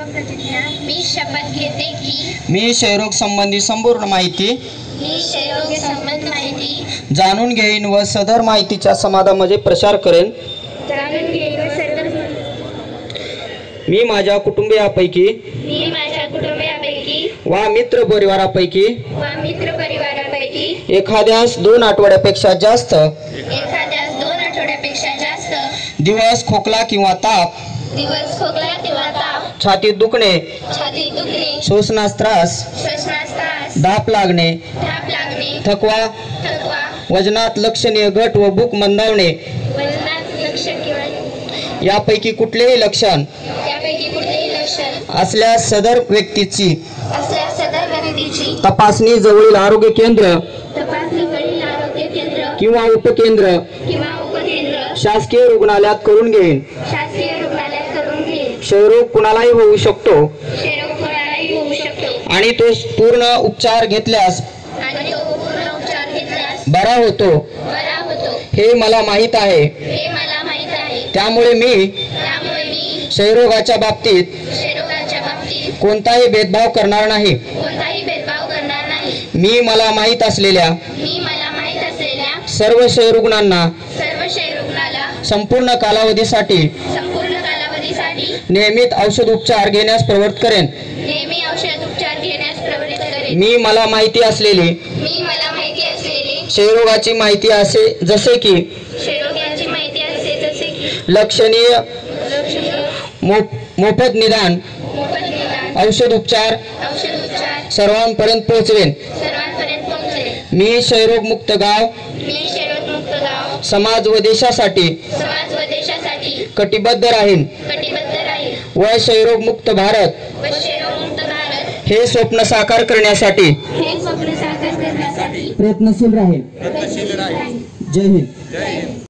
मी शपथ घेते की मी क्षयरोग संबंधी संपूर्ण माहिती जाणून घेईन व सदर माहितीच्या समाजामध्ये प्रसार करेन। मी माझ्या कुटुंबियापैकी वा मित्र परिवारापैकी एखाद्यास 2 आठवड्यापेक्षा जास्त दिवस खोकला किंवा ताप, छातीत दुखणे, श्वसनास त्रास, धाप लागणे, थकवा, वजनात लक्षणीय घट व भूक मंदावणे यापैकी कुठलेही लक्षण असल्यास सदर व्यक्तीची तपासणी जवळील आरोग्य केंद्र किंवा उपकेंद्र शासकीय रुग्णालयात करून घेईन। क्षयरोग कुणालाही होऊ शकतो आणि तो पूर्ण उपचार घेतल्यास बरा होतो हे मला माहीत आहे। त्यामुळे मी क्षयरोगाच्या बाबतीत कोणताही भेदभाव करणार नाही। मी मला माहीत असलेल्या सर्व क्षयरुग्णांना संपूर्ण कालावधीसाठी नियमित औषध उपचार घेण्यास प्रवृत्त करेन। मी मला माहिती असलेली क्षयरोगाची माहिती असे जसे की लक्षणीय मोफत निदान औषध उपचार सर्वांपर्यंत पोहोचवेन। मी क्षयरोग मुक्त गाव समाज व देशासाठी कटिबद्ध राहीन व क्षयरोग मुक्त भारत हे स्वप्न साकार करण्यासाठी प्रयत्नशील राहील। जय हिंद।